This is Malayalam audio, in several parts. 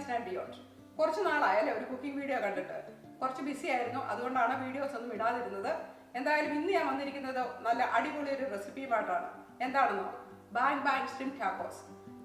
Kitchen and beyond. കുറച്ച് നാളായല്ലേ ഒരു കുക്കിംഗ് വീഡിയോ കണ്ടിട്ട്. കുറച്ച് ബിസി ആയിരുന്നു, അതുകൊണ്ടാണ് വീഡിയോസ് ഒന്നും ഇടാതിരുന്നത്. എന്തായാലും ഇന്ന് ഞാൻ വന്നിരിക്കുന്നത് നല്ല അടിപൊളി ഒരു റെസിപ്പിയുമായിട്ടാണ്. എന്താണെന്നോ, ബാങ് ബാങ് ഷ്രിംപ് ടാക്കോസ്.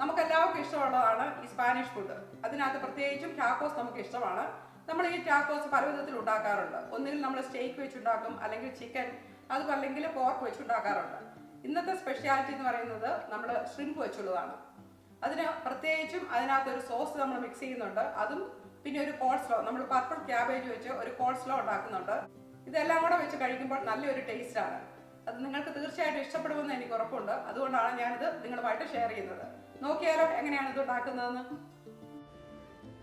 നമുക്കെല്ലാവർക്കും ഇഷ്ടമുള്ളതാണ് ഈ സ്പാനിഷ് ഫുഡ്. അതിനകത്ത് പ്രത്യേകിച്ചും ടാക്കോസ് നമുക്ക് ഇഷ്ടമാണ്. നമ്മൾ ഈ ടാക്കോസ് പല വിധത്തിൽ ഉണ്ടാക്കാറുണ്ട്. ഒന്നുകിൽ നമ്മൾ സ്റ്റേക്ക് വെച്ചുണ്ടാക്കും, അല്ലെങ്കിൽ ചിക്കൻ, അതും അല്ലെങ്കിൽ പോർക്ക് വെച്ചുണ്ടാക്കാറുണ്ട്. ഇന്നത്തെ സ്പെഷ്യാലിറ്റി എന്ന് പറയുന്നത് നമ്മൾ ഷ്രിംപ് വെച്ചുള്ളതാണ്. അതിന് പ്രത്യേകിച്ചും അതിനകത്തൊരു സോസ് നമ്മൾ മിക്സ് ചെയ്യുന്നുണ്ട്. അതും പിന്നെ ഒരു കോൾസ്ലോ, നമ്മൾ പർപ്പിൾ ക്യാബേജ് വെച്ച് ഒരു കോൾസ്ലോ ഉണ്ടാക്കുന്നുണ്ട്. ഇതെല്ലാം കൂടെ വെച്ച് കഴിക്കുമ്പോൾ നല്ലൊരു ടേസ്റ്റാണ്. അത് നിങ്ങൾക്ക് തീർച്ചയായിട്ടും ഇഷ്ടപ്പെടുമെന്ന് എനിക്ക് ഉറപ്പുണ്ട്. അതുകൊണ്ടാണ് ഞാനിത് നിങ്ങളുമായിട്ട് ഷെയർ ചെയ്യുന്നത്. നോക്കിയാലോ എങ്ങനെയാണ് ഇത് ഉണ്ടാക്കുന്നതെന്ന്.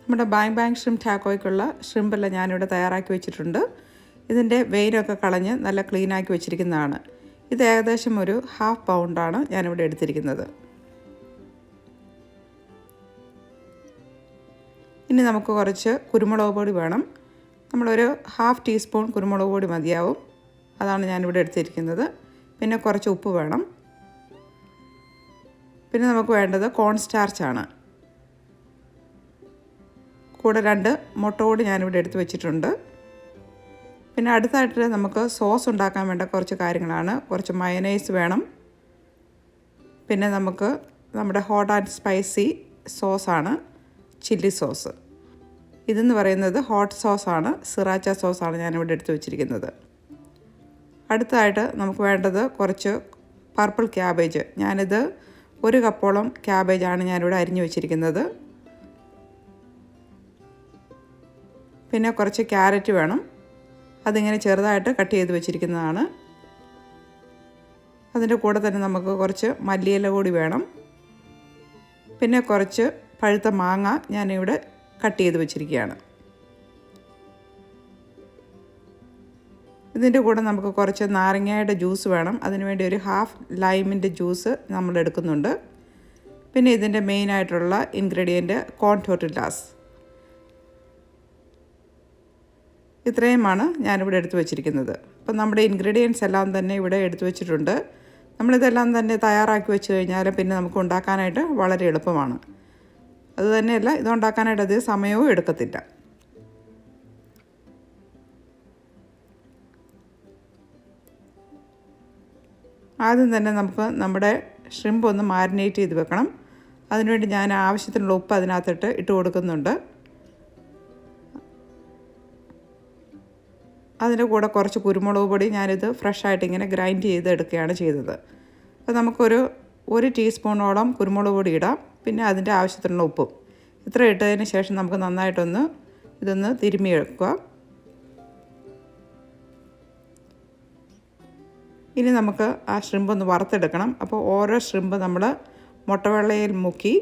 നമ്മുടെ ബാങ് ബാങ് ഷ്രിംപ് ടാക്കോയ്ക്കുള്ള ഷ്രിംപെല്ലാം ഞാനിവിടെ തയ്യാറാക്കി വെച്ചിട്ടുണ്ട്. ഇതിൻ്റെ വെയിനൊക്കെ കളഞ്ഞ് നല്ല ക്ലീനാക്കി വെച്ചിരിക്കുന്നതാണ്. ഇത് ഏകദേശം ഒരു 1/2 പൗണ്ടാണ് ഞാനിവിടെ എടുത്തിരിക്കുന്നത്. ഇനി നമുക്ക് കുറച്ച് കുരുമുളക് പൊടി വേണം. നമ്മളൊരു 1/2 ടീസ്പൂൺ കുരുമുളക് പൊടി മതിയാവും. അതാണ് ഞാനിവിടെ എടുത്തിരിക്കുന്നത്. പിന്നെ കുറച്ച് ഉപ്പ് വേണം. പിന്നെ നമുക്ക് വേണ്ടത് കോൺ സ്റ്റാർച്ചാണ്. കൂടെ 2 മുട്ട കൂടി ഞാനിവിടെ എടുത്ത് വെച്ചിട്ടുണ്ട്. പിന്നെ അടുത്തായിട്ട് നമുക്ക് സോസ് ഉണ്ടാക്കാൻ വേണ്ട കുറച്ച് കാര്യങ്ങളാണ്. കുറച്ച് മയനൈസ് വേണം. പിന്നെ നമുക്ക് നമ്മുടെ ഹോട്ട് ആൻഡ് സ്പൈസി സോസാണ് ചില്ലി സോസ്. ഇതെന്ന് പറയുന്നത് ഹോട്ട് സോസാണ്, സിറാച്ച സോസാണ് ഞാനിവിടെ എടുത്ത് വെച്ചിരിക്കുന്നത്. അടുത്തായിട്ട് നമുക്ക് വേണ്ടത് കുറച്ച് പർപ്പിൾ ക്യാബേജ്. ഞാനിത് 1 കപ്പോളം ക്യാബേജാണ് ഞാനിവിടെ അരിഞ്ഞു വെച്ചിരിക്കുന്നത്. പിന്നെ കുറച്ച് ക്യാരറ്റ് വേണം. അതിങ്ങനെ ചെറുതായിട്ട് കട്ട് ചെയ്ത് വെച്ചിരിക്കുന്നതാണ്. അതിൻ്റെ കൂടെ തന്നെ നമുക്ക് കുറച്ച് മല്ലിയില കൂടി വേണം. പിന്നെ കുറച്ച് പഴുത്ത മാങ്ങ ഞാനിവിടെ കട്ട് ചെയ്ത് വെച്ചിരിക്കുകയാണ്. ഇതിൻ്റെ കൂടെ നമുക്ക് കുറച്ച് നാരങ്ങയുടെ ജ്യൂസ് വേണം. അതിനുവേണ്ടി ഒരു 1/2 ലൈമിൻ്റെ ജ്യൂസ് നമ്മൾ എടുക്കുന്നുണ്ട്. പിന്നെ ഇതിൻ്റെ മെയിനായിട്ടുള്ള ഇൻഗ്രീഡിയൻറ്റ് കോൺ ടോർട്ടില്ലാസ്. ഇത്രയുമാണ് ഞാനിവിടെ എടുത്തു വച്ചിരിക്കുന്നത്. അപ്പം നമ്മുടെ ഇൻഗ്രീഡിയൻസ് എല്ലാം തന്നെ ഇവിടെ എടുത്തു വച്ചിട്ടുണ്ട്. നമ്മളിതെല്ലാം തന്നെ തയ്യാറാക്കി വെച്ച് കഴിഞ്ഞാൽ പിന്നെ നമുക്ക് ഉണ്ടാക്കാനായിട്ട് വളരെ എളുപ്പമാണ്. അതുതന്നെയല്ല, ഇതുണ്ടാക്കാനായിട്ട് അധികം സമയവും എടുക്കത്തില്ല. ആദ്യം തന്നെ നമുക്ക് നമ്മുടെ ഷ്രിംപ് ഒന്ന് മാരിനേറ്റ് ചെയ്ത് വെക്കണം. അതിനുവേണ്ടി ഞാൻ ആവശ്യത്തിനുള്ള ഉപ്പ് അതിനകത്തിട്ട് ഇട്ട് കൊടുക്കുന്നുണ്ട്. അതിൻ്റെ കൂടെ കുറച്ച് കുരുമുളക് പൊടി ഞാനിത് ഫ്രഷായിട്ട് ഇങ്ങനെ ഗ്രൈൻഡ് ചെയ്തെടുക്കുകയാണ് ചെയ്തത്. അപ്പോൾ നമുക്കൊരു 1 ടീസ്പൂണോളം കുരുമുളക് പൊടി ഇടാം. പിന്നെ അതിൻ്റെ ആവശ്യത്തിനുള്ള ഉപ്പും ഇത്ര ഇട്ടതിന് ശേഷം നമുക്ക് നന്നായിട്ടൊന്ന് ഇതൊന്ന് തിരുമ്മി എടുക്കുക. ഇനി നമുക്ക് ആ ഷ്രിംപ് ഒന്ന് വറുത്തെടുക്കണം. അപ്പോൾ ഓരോ ഷ്രിംപ് നമ്മൾ മുട്ടവെള്ളയിൽ മുക്കി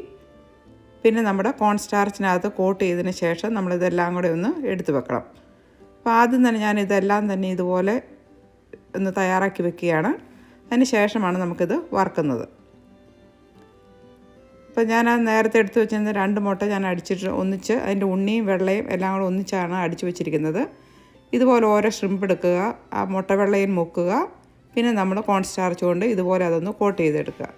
പിന്നെ നമ്മുടെ കോൺ സ്റ്റാർച്ചിനകത്ത് കോട്ട് ചെയ്തതിന് ശേഷം നമ്മളിതെല്ലാം കൂടെ ഒന്ന് എടുത്ത് വെക്കണം. അപ്പോൾ ആദ്യം തന്നെ ഞാനിതെല്ലാം തന്നെ ഇതുപോലെ ഒന്ന് തയ്യാറാക്കി വെക്കുകയാണ്. അതിന് ശേഷമാണ് നമുക്കിത് വറുക്കുന്നത്. അപ്പോൾ ഞാൻ നേരത്തെ എടുത്ത് വെച്ചിരുന്ന 2 മുട്ട ഞാൻ അടിച്ചിട്ട് ഒന്നിച്ച് അതിൻ്റെ ഉണ്ണിയും വെള്ളയും എല്ലാം കൂടെ ഒന്നിച്ചാണ് അടിച്ചു വെച്ചിരിക്കുന്നത്. ഇതുപോലെ ഓരോ ഷ്രിംപ് എടുക്കുക, ആ മുട്ട വെള്ളയിൽ മുക്കുക, പിന്നെ നമ്മൾ കോൺ സ്റ്റാർച്ച് കൊണ്ട് ഇതുപോലെ അതൊന്ന് കോട്ട് ചെയ്തെടുക്കുക.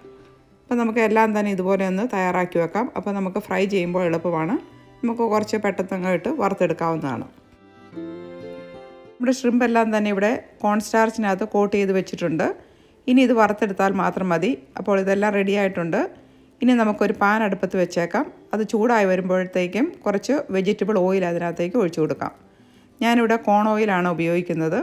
അപ്പോൾ നമുക്ക് എല്ലാം തന്നെ ഇതുപോലെ ഒന്ന് തയ്യാറാക്കി വെക്കാം. അപ്പോൾ നമുക്ക് ഫ്രൈ ചെയ്യുമ്പോൾ എളുപ്പമാണ്. നമുക്ക് കുറച്ച് പെട്ടെന്നങ്ങോട്ട് വറുത്തെടുക്കാവുന്നതാണ്. നമ്മുടെ ഷ്രിംപ് എല്ലാം തന്നെ ഇവിടെ കോൺ സ്റ്റാർച്ചിനകത്ത് കോട്ട് ചെയ്ത് വെച്ചിട്ടുണ്ട്. ഇനി ഇത് വറുത്തെടുത്താൽ മാത്രം മതി. അപ്പോൾ ഇതെല്ലാം റെഡി ആയിട്ടുണ്ട്. ഇനി നമുക്കൊരു പാൻ അടുപ്പത്ത് വെച്ചേക്കാം. അത് ചൂടായി വരുമ്പോഴത്തേക്കും കുറച്ച് വെജിറ്റബിൾ ഓയിൽ അതിനകത്തേക്ക് ഒഴിച്ചു കൊടുക്കാം. ഞാനിവിടെ കോൺ ഓയിലാണ് ഉപയോഗിക്കുന്നത്.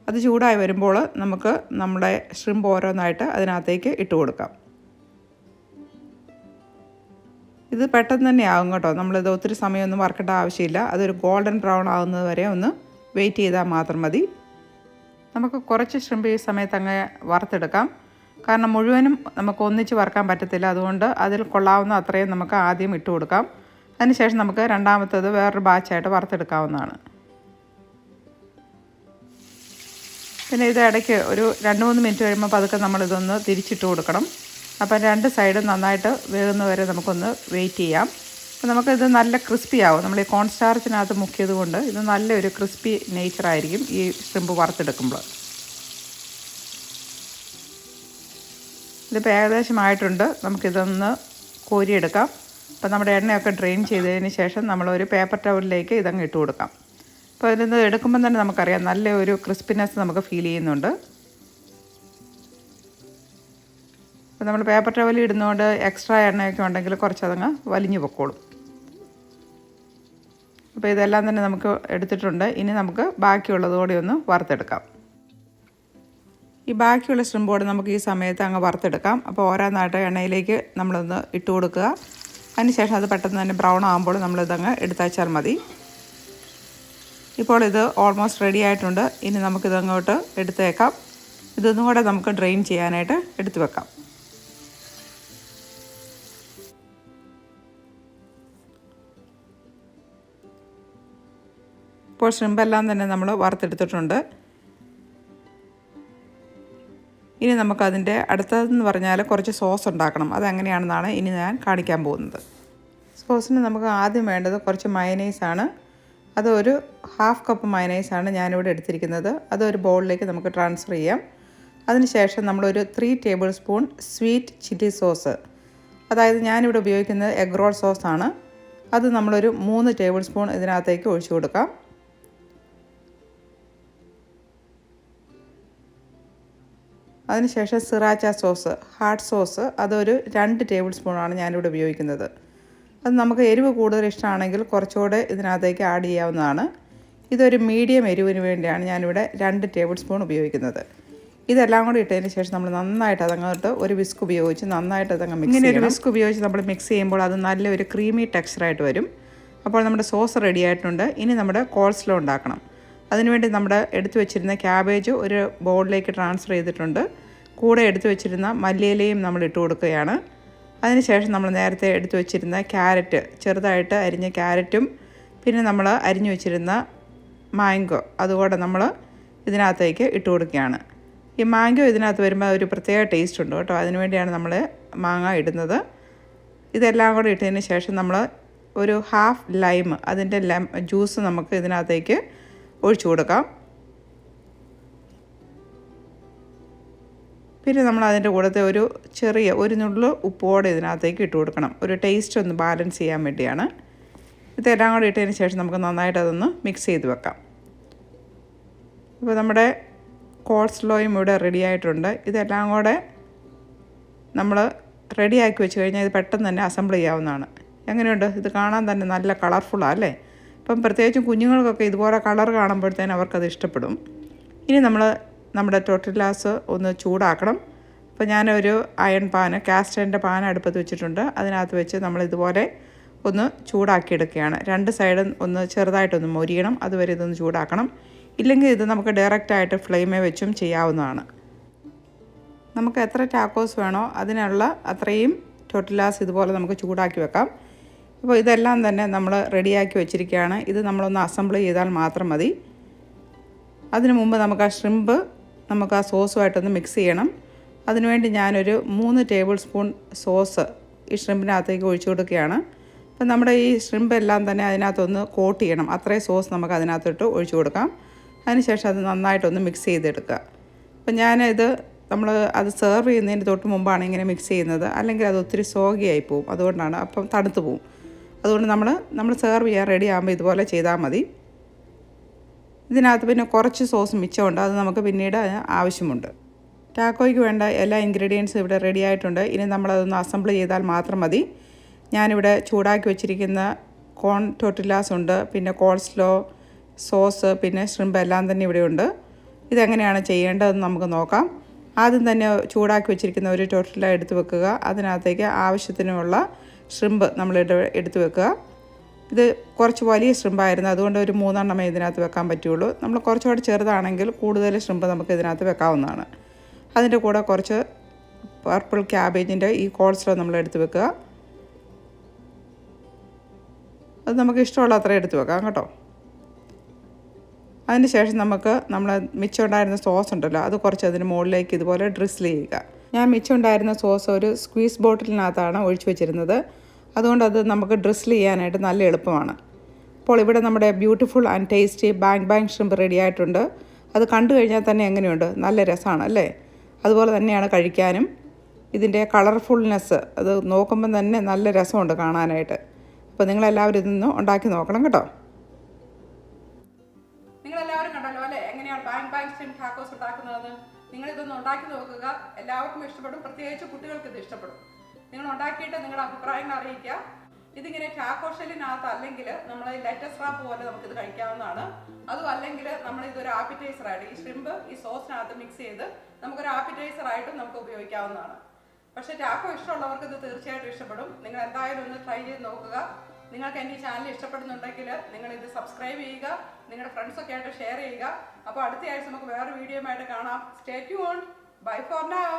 അത് ചൂടായി വരുമ്പോൾ നമുക്ക് നമ്മുടെ ഷ്രിംപ് ഓരോന്നായിട്ട് അതിനകത്തേക്ക് ഇട്ട് കൊടുക്കാം. ഇത് പെട്ടെന്ന് തന്നെ ആകും കേട്ടോ. നമ്മളിത് ഒത്തിരി സമയമൊന്നും വറുക്കേണ്ട ആവശ്യമില്ല. അതൊരു ഗോൾഡൻ ബ്രൗൺ ആകുന്നത് വരെ ഒന്ന് വെയിറ്റ് ചെയ്താൽ മാത്രം മതി. നമുക്ക് കുറച്ച് ഷ്രിംപ് ഈ സമയത്ത് അങ്ങ് വറുത്തെടുക്കാം. കാരണം മുഴുവനും നമുക്ക് ഒന്നിച്ച് വറുക്കാൻ പറ്റത്തില്ല. അതുകൊണ്ട് അതിൽ കൊള്ളാവുന്ന അത്രയും നമുക്ക് ആദ്യം ഇട്ട് കൊടുക്കാം. അതിനുശേഷം നമുക്ക് രണ്ടാമത്തേത് വേറൊരു ബാച്ചായിട്ട് വറുത്തെടുക്കാവുന്നതാണ്. പിന്നെ ഇത് ഇടയ്ക്ക് ഒരു 2-3 മിനിറ്റ് കഴിയുമ്പോൾ പതുക്കെ നമ്മളിതൊന്ന് തിരിച്ചിട്ട് കൊടുക്കണം. അപ്പം 2 സൈഡും നന്നായിട്ട് വേകുന്നവരെ നമുക്കൊന്ന് വെയിറ്റ് ചെയ്യാം. അപ്പോൾ നമുക്കിത് നല്ല ക്രിസ്പി ആവും. നമ്മൾ ഈ കോൺ സ്റ്റാർച്ചിനകത്ത് മുക്കിയത് കൊണ്ട് ഇത് നല്ലൊരു ക്രിസ്പി നേച്ചറായിരിക്കും ഈ ഷ്രിംപ് വറുത്തെടുക്കുമ്പോൾ. ഇതിപ്പോൾ ഏകദേശമായിട്ടുണ്ട്. നമുക്കിതൊന്ന് കോരിയെടുക്കാം. അപ്പോൾ നമ്മുടെ എണ്ണയൊക്കെ ഡ്രെയിൻ ചെയ്തതിന് ശേഷം നമ്മളൊരു പേപ്പർ ടവലിലേക്ക് ഇതങ്ങ് ഇട്ട് കൊടുക്കാം. അപ്പോൾ ഇതിൽ നിന്ന് എടുക്കുമ്പം തന്നെ നമുക്കറിയാം നല്ല ഒരു ക്രിസ്പിനെസ് നമുക്ക് ഫീൽ ചെയ്യുന്നുണ്ട്. അപ്പോൾ നമ്മൾ പേപ്പർ ടവലിൽ ഇടുന്നതുകൊണ്ട് എക്സ്ട്രാ എണ്ണയൊക്കെ ഉണ്ടെങ്കിൽ കുറച്ചതങ്ങ് വലിഞ്ഞു പൊക്കോളും. അപ്പോൾ ഇതെല്ലാം തന്നെ നമുക്ക് എടുത്തിട്ടുണ്ട്. ഇനി നമുക്ക് ബാക്കിയുള്ളത് കൂടി ഒന്ന് വറുത്തെടുക്കാം. ഈ ബാക്കിയുള്ള ശ്രിമ്പോട് നമുക്ക് ഈ സമയത്ത് അങ്ങ് വറുത്തെടുക്കാം. അപ്പോൾ ഓരോന്നായിട്ട് എണ്ണയിലേക്ക് നമ്മളൊന്ന് ഇട്ട് കൊടുക്കുക. അതിനുശേഷം അത് പെട്ടെന്ന് തന്നെ ബ്രൗൺ ആകുമ്പോൾ നമ്മളിതങ്ങ് എടുത്തയച്ചാൽ മതി. ഇപ്പോൾ ഇത് ഓൾമോസ്റ്റ് റെഡി ആയിട്ടുണ്ട്. ഇനി നമുക്കിതങ്ങോട്ട് എടുത്തേക്കാം. ഇതൊന്നും കൂടെ നമുക്ക് ഡ്രെയിൻ ചെയ്യാനായിട്ട് എടുത്തു വെക്കാം. ഇപ്പോൾ ശ്രിമ്പെല്ലാം തന്നെ നമ്മൾ വറുത്തെടുത്തിട്ടുണ്ട്. ഇനി നമുക്കതിൻ്റെ അടുത്തതെന്ന് പറഞ്ഞാൽ കുറച്ച് സോസ് ഉണ്ടാക്കണം. അതെങ്ങനെയാണെന്നാണ് ഇനി ഞാൻ കാണിക്കാൻ പോകുന്നത്. സോസിന് നമുക്ക് ആദ്യം വേണ്ടത് കുറച്ച് മയനൈസാണ്. അതൊരു 1/2 കപ്പ് മയനൈസാണ് ഞാനിവിടെ എടുത്തിരിക്കുന്നത്. അതൊരു ബൗളിലേക്ക് നമുക്ക് ട്രാൻസ്ഫർ ചെയ്യാം. അതിനുശേഷം നമ്മളൊരു 3 table spoon sweet chilli sauce, അതായത് ഞാനിവിടെ ഉപയോഗിക്കുന്നത് എഗ് റോൾ സോസാണ്. അത് നമ്മളൊരു 3 ടേബിൾ സ്പൂൺ ഇതിനകത്തേക്ക് ഒഴിച്ചു കൊടുക്കാം. അതിനുശേഷം സിറാച്ച സോസ്, ഹാട്ട് സോസ്, അതൊരു 2 ടേബിൾ സ്പൂണാണ് ഞാനിവിടെ ഉപയോഗിക്കുന്നത്. അത് നമുക്ക് എരിവ് കൂടുതൽ ഇഷ്ടമാണെങ്കിൽ കുറച്ചുകൂടെ ഇതിനകത്തേക്ക് ആഡ് ചെയ്യാവുന്നതാണ്. ഇതൊരു മീഡിയം എരിവിന് വേണ്ടിയാണ് ഞാനിവിടെ 2 ടേബിൾ സ്പൂൺ ഉപയോഗിക്കുന്നത്. ഇതെല്ലാം കൂടി ഇട്ടതിന് ശേഷം നമ്മൾ നന്നായിട്ട് അതങ്ങോട്ട് ഒരു വിസ്ക് ഉപയോഗിച്ച് നന്നായിട്ട് അതങ്ങ് മിക്സ് ചെയ്യണം. ഇങ്ങനെ ഒരു വിസ്ക് ഉപയോഗിച്ച് നമ്മൾ മിക്സ് ചെയ്യുമ്പോൾ അത് നല്ലൊരു ക്രീമി ടെക്സ്ചറായിട്ട് വരും. അപ്പോൾ നമ്മുടെ സോസ് റെഡി ആയിട്ടുണ്ട്. ഇനി നമ്മുടെ കോൾസ്ലോ ഉണ്ടാക്കണം. അതിനുവേണ്ടി നമ്മുടെ എടുത്തു വെച്ചിരുന്ന ക്യാബേജ് ഒരു ബൗളിലേക്ക് ട്രാൻസ്ഫർ ചെയ്തിട്ടുണ്ട്. കൂടെ എടുത്തു വെച്ചിരുന്ന മല്ലിയിലയും നമ്മൾ ഇട്ട് കൊടുക്കുകയാണ്. അതിനുശേഷം നമ്മൾ നേരത്തെ എടുത്തു വെച്ചിരുന്ന ക്യാരറ്റ്, ചെറുതായിട്ട് അരിഞ്ഞ ക്യാരറ്റും പിന്നെ നമ്മൾ അരിഞ്ഞു വെച്ചിരുന്ന മാംഗോ അതുകൂടെ നമ്മൾ ഇതിനകത്തേക്ക് ഇട്ട് കൊടുക്കുകയാണ്. ഈ മാംഗോ ഇതിനകത്ത് വരുമ്പോൾ ഒരു പ്രത്യേക ടേസ്റ്റ് ഉണ്ട് കേട്ടോ. അതിനുവേണ്ടിയാണ് നമ്മൾ മാങ്ങ ഇടുന്നത്. ഇതെല്ലാം കൂടെ ഇട്ടതിന് ശേഷം നമ്മൾ ഒരു 1/2 ലൈം, അതിൻ്റെ ജ്യൂസ് നമുക്ക് ഇതിനകത്തേക്ക് ഒഴിച്ചു കൊടുക്കാം. പിന്നെ നമ്മൾ അതിൻ്റെ കൂടത്തെ ഒരു ചെറിയ ഒരു നുള്ളു ഉപ്പോടെ ഇതിനകത്തേക്ക് ഇട്ട് കൊടുക്കണം. ഒരു ടേസ്റ്റ് ഒന്ന് ബാലൻസ് ചെയ്യാൻ വേണ്ടിയാണ്. ഇതെല്ലാം കൂടെ ഇട്ടതിന് ശേഷം നമുക്ക് നന്നായിട്ട് അതൊന്ന് മിക്സ് ചെയ്ത് വെക്കാം. ഇപ്പോൾ നമ്മുടെ കോൾസ്ലോയും ഇവിടെ റെഡി ആയിട്ടുണ്ട്. ഇതെല്ലാം കൂടെ നമ്മൾ റെഡിയാക്കി വെച്ച് കഴിഞ്ഞാൽ ഇത് പെട്ടെന്ന് തന്നെ അസംബിൾ ചെയ്യാവുന്നതാണ്. എങ്ങനെയുണ്ട്? ഇത് കാണാൻ തന്നെ നല്ല കളർഫുള്ളാണ് അല്ലേ? ഇപ്പം പ്രത്യേകിച്ചും കുഞ്ഞുങ്ങൾക്കൊക്കെ ഇതുപോലെ കളർ കാണുമ്പോഴത്തേനും അവർക്കത് ഇഷ്ടപ്പെടും. ഇനി നമ്മുടെ ടോർട്ടില്ലാസ് ഒന്ന് ചൂടാക്കണം. അപ്പോൾ ഞാനൊരു അയൺ പാന്, കാസ്റ്ററിൻ്റെ പാൻ അടുപ്പത്ത് വെച്ചിട്ടുണ്ട്. അതിനകത്ത് വെച്ച് നമ്മളിതുപോലെ ഒന്ന് ചൂടാക്കിയെടുക്കുകയാണ്. 2 സൈഡും ഒന്ന് ചെറുതായിട്ടൊന്ന് മൊരിയണം. അതുവരെ ഇതൊന്ന് ചൂടാക്കണം. ഇല്ലെങ്കിൽ ഇത് നമുക്ക് ഡയറക്റ്റായിട്ട് ഫ്ലെയിമേ വെച്ചും ചെയ്യാവുന്നതാണ്. നമുക്ക് എത്ര ടാക്കോസ് വേണോ അതിനുള്ള അത്രയും ടോർട്ടില്ലാസ് ഇതുപോലെ നമുക്ക് ചൂടാക്കി വെക്കാം. അപ്പോൾ ഇതെല്ലാം തന്നെ നമ്മൾ റെഡിയാക്കി വെച്ചിരിക്കുകയാണ്. ഇത് നമ്മളൊന്ന് അസംബിൾ ചെയ്താൽ മാത്രം മതി. അതിനു മുമ്പ് നമുക്ക് ആ ഷ്രിമ്പ് നമുക്ക് ആ സോസുമായിട്ടൊന്ന് മിക്സ് ചെയ്യണം. അതിനുവേണ്ടി ഞാനൊരു 3 ടേബിൾ സ്പൂൺ സോസ് ഈ ഷ്രിമ്പിനകത്തേക്ക് ഒഴിച്ചു കൊടുക്കുകയാണ്. അപ്പം നമ്മുടെ ഈ ഷ്രിമ്പ് എല്ലാം തന്നെ അതിനകത്തൊന്ന് കോട്ട് ചെയ്യണം. അത്രയും സോസ് നമുക്ക് അതിനകത്തോട്ട് ഒഴിച്ചു കൊടുക്കാം. അതിനുശേഷം അത് നന്നായിട്ടൊന്ന് മിക്സ് ചെയ്തെടുക്കുക. അപ്പം നമ്മൾ അത് സെർവ് ചെയ്യുന്നതിന് തൊട്ട് മുമ്പാണ് ഇങ്ങനെ മിക്സ് ചെയ്യുന്നത്. അല്ലെങ്കിൽ അത് ഒത്തിരി സോഗിയായി പോവും. അതുകൊണ്ടാണ്, അപ്പം തണുത്ത് പോവും. അതുകൊണ്ട് നമ്മൾ സെർവ് ചെയ്യാൻ റെഡി ആകുമ്പോൾ ഇതുപോലെ ചെയ്താൽ മതി. ഇതിനകത്ത് പിന്നെ കുറച്ച് സോസ് മിച്ചമുണ്ട്. അത് നമുക്ക് പിന്നീട് ആവശ്യമുണ്ട്. ടാക്കോയ്ക്ക് വേണ്ട എല്ലാ ഇൻഗ്രീഡിയൻസും ഇവിടെ റെഡി ആയിട്ടുണ്ട്. ഇനി നമ്മളതൊന്ന് അസംബിൾ ചെയ്താൽ മാത്രം മതി. ഞാനിവിടെ ചൂടാക്കി വെച്ചിരിക്കുന്ന കോൺ ടോർട്ടില്ലാസ് ഉണ്ട്, പിന്നെ കോൾസ്ലോ, സോസ്, പിന്നെ ഷ്രിമ്പ് എല്ലാം തന്നെ ഇവിടെയുണ്ട്. ഇതെങ്ങനെയാണ് ചെയ്യേണ്ടതെന്ന് നമുക്ക് നോക്കാം. ആദ്യം തന്നെ ചൂടാക്കി വെച്ചിരിക്കുന്ന ഒരു ടോർട്ടില്ല എടുത്ത് വെക്കുക. അതിനകത്തേക്ക് ആവശ്യത്തിനുള്ള ഷ്രിമ്പ് നമ്മൾ എടുത്ത് വെക്കുക. ഇത് കുറച്ച് വലിയ ഷ്രിമ്പായിരുന്നു, അതുകൊണ്ട് ഒരു 3 എണ്ണമേ ഇതിനകത്ത് വെക്കാൻ പറ്റുള്ളൂ. നമ്മൾ കുറച്ചുകൂടി ചെറുതാണെങ്കിൽ കൂടുതൽ ഷ്രിമ്പ് നമുക്ക് ഇതിനകത്ത് വെക്കാവുന്നതാണ്. അതിൻ്റെ കൂടെ കുറച്ച് പർപ്പിൾ ക്യാബേജിൻ്റെ ഈ കോൾസ്ലോ നമ്മൾ എടുത്ത് വെക്കുക. അത് നമുക്ക് ഇഷ്ടമുള്ള അത്ര എടുത്ത് വെക്കാം കേട്ടോ. അതിന് ശേഷം നമ്മൾ മിച്ചമുണ്ടായിരുന്ന സോസ് ഉണ്ടല്ലോ, അത് കുറച്ച് അതിന് മുകളിലേക്ക് ഇതുപോലെ ഡ്രിസിൽ ചെയ്യുക. ഞാൻ മിച്ചമുണ്ടായിരുന്ന സോസ് ഒരു സ്ക്വീസ് ബോട്ടിലിനകത്താണ് ഒഴിച്ചു വെച്ചിരുന്നത്. അതുകൊണ്ട് അത് നമുക്ക് ഡ്രിസിൽ ചെയ്യാനായിട്ട് നല്ല എളുപ്പമാണ്. അപ്പോൾ ഇവിടെ നമ്മുടെ beautiful and tasty bang shrimp ready ആയിട്ടുണ്ട്. അത് കണ്ടു കഴിഞ്ഞാൽ തന്നെ എങ്ങനെയുണ്ട്? നല്ല രസമാണ് അല്ലേ? അതുപോലെ തന്നെയാണ് കഴിക്കാനും. ഇതിൻ്റെ കളർഫുൾനെസ് അത് നോക്കുമ്പം തന്നെ നല്ല രസമുണ്ട് കാണാനായിട്ട്. അപ്പോൾ നിങ്ങളെല്ലാവരും ഇതൊന്ന് ഉണ്ടാക്കി നോക്കണം കേട്ടോ. നിങ്ങളെല്ലാവരും കണ്ടല്ലോ അല്ലേ എങ്ങനെയാണ് ബാങ് ബാങ് ഷ്രിംപ് ടാക്കോസ് ഉണ്ടാക്കുന്നത്. നിങ്ങളിതൊന്ന് ഉണ്ടാക്കി നോക്കുക, എല്ലാവർക്കും ഇഷ്ടപ്പെടും, പ്രത്യേകിച്ച് കുട്ടികൾക്ക് ഇത് ഇഷ്ടപ്പെടും. നിങ്ങൾ ഉണ്ടാക്കിയിട്ട് നിങ്ങളുടെ അഭിപ്രായങ്ങൾ അറിയിക്കുക. ഇതിങ്ങനെ ടാക്കോ ഷെല്ലിനകത്ത് അല്ലെങ്കിൽ നമ്മൾ ലെറ്റസ് റാപ്പ് പോലെ നമുക്കിത് കഴിക്കാവുന്നതാണ്. അതും അല്ലെങ്കിൽ നമ്മൾ ഇതൊരു ആപ്പിറ്റൈസറായിട്ട് ഈ ഷ്രിമ്പ് ഈ സോസിനകത്ത് മിക്സ് ചെയ്ത് നമുക്കൊരു ആപ്പിറ്റൈസറായിട്ടും നമുക്ക് ഉപയോഗിക്കാവുന്നതാണ്. പക്ഷേ ടാക്കോ ഇഷ്ടമുള്ളവർക്ക് ഇത് തീർച്ചയായിട്ടും ഇഷ്ടപ്പെടും. നിങ്ങൾ എന്തായാലും ഒന്ന് ട്രൈ ചെയ്ത് നോക്കുക. നിങ്ങൾക്ക് എൻ്റെ ഈ ചാനൽ ഇഷ്ടപ്പെടുന്നുണ്ടെങ്കിൽ നിങ്ങൾ ഇത് സബ്സ്ക്രൈബ് ചെയ്യുക, നിങ്ങളുടെ ഫ്രണ്ട്സൊക്കെ ആയിട്ട് ഷെയർ ചെയ്യുക. അപ്പോൾ അടുത്ത ആഴ്ച നമുക്ക് വേറെ വീഡിയോയുമായിട്ട് കാണാം. Stay tuned. Bye for now.